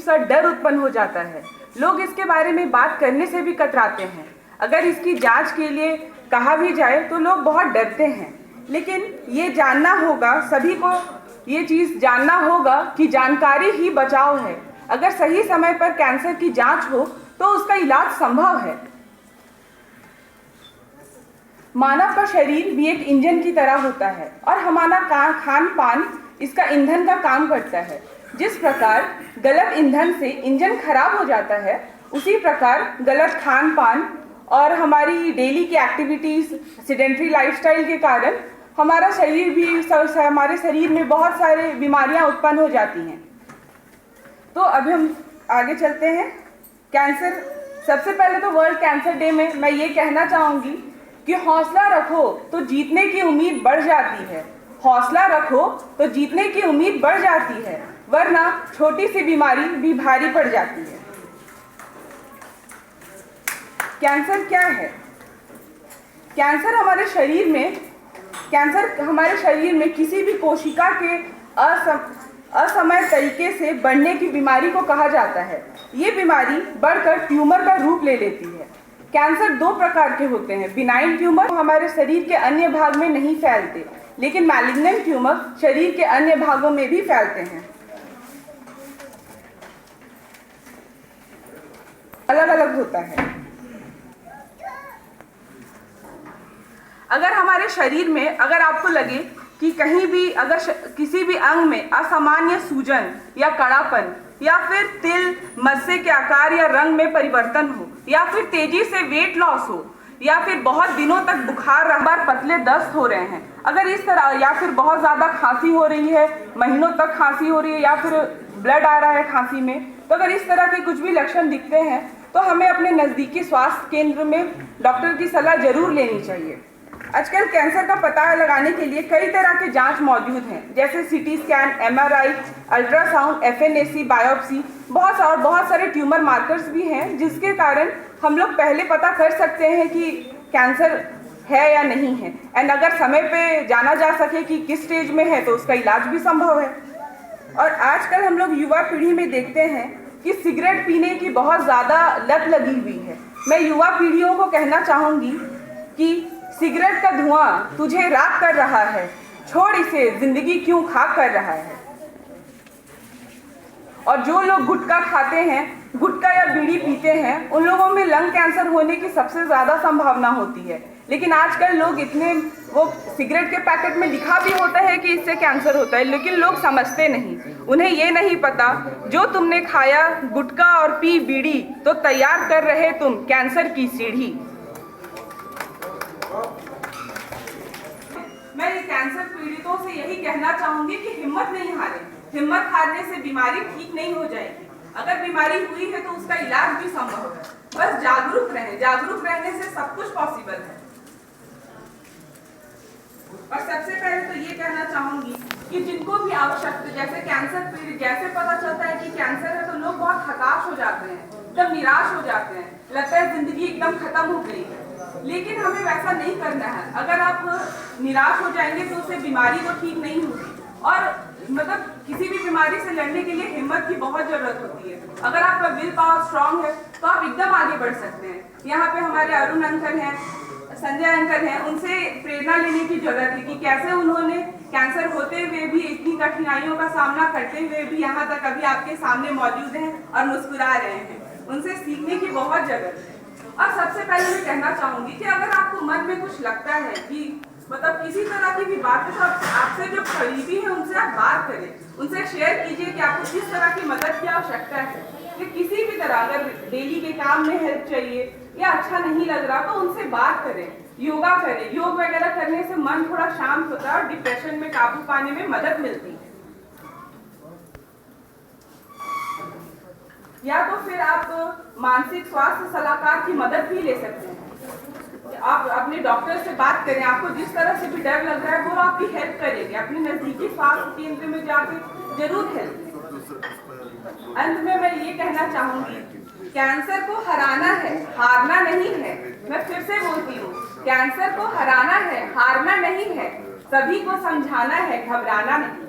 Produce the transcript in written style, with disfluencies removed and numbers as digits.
सा डर उत्पन्न हो जाता है। लोग इसके बारे में बात करने से भी कतराते हैं। अगर इसकी जांच के लिए कहा भी जाए तो लोग बहुत डरते हैं। लेकिन ये जानना होगा, सभी को ये चीज़ जानना होगा कि जानकारी ही बचाव है। अगर सही समय पर कैंसर की जांच हो तो उसका इलाज संभव है। मानव का शरीर भी एक इंजन की तरह होता है और हमारा खान पान इसका ईंधन का काम करता है। जिस प्रकार गलत ईंधन से इंजन खराब हो जाता है, उसी प्रकार गलत खान पान और हमारी डेली की एक्टिविटीज़, सेडेंट्री लाइफस्टाइल के कारण हमारा शरीर भी हमारे शरीर में बहुत सारे बीमारियां उत्पन्न हो जाती हैं। तो अभी हम आगे चलते हैं। कैंसर, सबसे पहले तो वर्ल्ड कैंसर डे में मैं ये कहना चाहूँगी कि हौसला रखो तो जीतने की उम्मीद बढ़ जाती है। हौसला रखो तो जीतने की उम्मीद बढ़ जाती है, वरना छोटी सी बीमारी भी भारी पड़ जाती है। कैंसर क्या है? कैंसर हमारे शरीर में किसी भी कोशिका के असमय तरीके से बढ़ने की बीमारी को कहा जाता है। ये बीमारी बढ़कर ट्यूमर का रूप ले लेती है। कैंसर दो प्रकार के होते हैं। बिनाइन ट्यूमर हमारे शरीर के अन्य भाग में नहीं फैलते, लेकिन मैलिग्नेंट ट्यूमर शरीर के अन्य भागों में भी फैलते हैं। अलग अलग होता है। अगर हमारे शरीर में अगर आपको लगे कि कहीं भी अगर किसी भी अंग में असामान्य सूजन या कड़ापन या फिर तिल, मस्से के आकार या रंग में परिवर्तन हो, या फिर तेजी से वेट लॉस हो, या फिर बहुत दिनों तक बुखार, बार पतले दस्त हो रहे हैं, अगर इस तरह, या फिर बहुत ज़्यादा खांसी हो रही है, महीनों तक खांसी हो रही है, या फिर ब्लड आ रहा है खांसी में, तो अगर इस तरह के कुछ भी लक्षण दिखते हैं तो हमें अपने नज़दीकी स्वास्थ्य केंद्र में डॉक्टर की सलाह जरूर लेनी चाहिए। आजकल कैंसर का पता लगाने के लिए कई तरह के जांच मौजूद हैं, जैसे CT scan, MRI, ultrasound, FNAC, biopsy, बहुत सारे ट्यूमर मार्कर्स भी हैं, जिसके कारण हम लोग पहले पता कर सकते हैं कि कैंसर है या नहीं है। एंड अगर समय पे जाना जा सके कि किस स्टेज में है तो उसका इलाज भी संभव है। और आजकल हम लोग युवा पीढ़ी में देखते हैं कि सिगरेट पीने की बहुत ज़्यादा लत लगी हुई है। मैं युवा पीढ़ियों को कहना चाहूँगी कि सिगरेट का धुआं तुझे राख कर रहा है, छोड़ इसे, जिंदगी क्यों खाक कर रहा है। और जो लोग गुटखा खाते हैं, गुटखा या बीड़ी पीते हैं, उन लोगों में लंग कैंसर होने की सबसे ज़्यादा संभावना होती है। लेकिन आजकल लोग वो सिगरेट के पैकेट में लिखा भी होता है कि इससे कैंसर होता है, लेकिन लोग समझते नहीं। उन्हें ये नहीं पता, जो तुमने खाया गुटखा और पी बीड़ी, तो तैयार कर रहे तुम कैंसर की सीढ़ी। मैं कैंसर पीड़ितों से यही कहना चाहूंगी कि हिम्मत नहीं हारें। हिम्मत हारने से बीमारी ठीक नहीं हो जाएगी। अगर बीमारी हुई है तो उसका इलाज भी संभव है। बस जागरूक रहें। जागरूक रहने से सब कुछ पॉसिबल है। और सबसे पहले तो ये कहना चाहूंगी कि जिनको भी आवश्यकता, जैसे कैंसर पीड़ित, जैसे पता चलता है कि कैंसर है तो लोग बहुत हताश हो जाते हैं, एकदम निराश हो जाते हैं, लगता है जिंदगी एकदम खत्म हो गई है। लेकिन हमें वैसा नहीं करना है। अगर आप निराश हो जाएंगे तो उससे बीमारी तो ठीक नहीं होगी। और मतलब किसी भी बीमारी से लड़ने के लिए हिम्मत की बहुत जरूरत होती है। अगर आपका विल पावर स्ट्रांग है तो आप एकदम आगे बढ़ सकते हैं। यहाँ पे हमारे अरुण अंकल हैं, संजय अंकल हैं, उनसे प्रेरणा लेने की जरूरत है कि कैसे उन्होंने कैंसर होते हुए भी, इतनी कठिनाइयों का सामना करते हुए भी यहाँ तक अभी आपके सामने मौजूद हैं और मुस्कुरा रहे हैं। उनसे सीखने की बहुत जरूरत है। और सबसे पहले मैं कहना चाहूंगी कि अगर आपको मन में कुछ लगता है कि मतलब किसी तरह की भी बात है, तो आपसे जो करीबी है उनसे आप बात करें, उनसे शेयर कीजिए कि आपको किस तरह की मदद की आवश्यकता है। कि किसी भी तरह अगर डेली के काम में हेल्प चाहिए या अच्छा नहीं लग रहा तो उनसे बात करें, योगा करें। योग वगैरह करने से मन थोड़ा शांत होता है और डिप्रेशन में काबू पाने में मदद मिलती है। या तो फिर आप मानसिक स्वास्थ्य सलाहकार की मदद भी ले सकते हैं। आप अपने डॉक्टर से बात करें, आपको जिस तरह से भी डर लग रहा है वो आपकी हेल्प करेंगे। अपने नजदीकी स्वास्थ्य केंद्र में जाकर जरूर हेल्प करें। अंत में मैं ये कहना चाहूंगी, कैंसर को हराना है, हारना नहीं है। मैं फिर से बोलती हूँ, कैंसर को हराना है, हारना नहीं है। सभी को समझाना है, घबराना नहीं।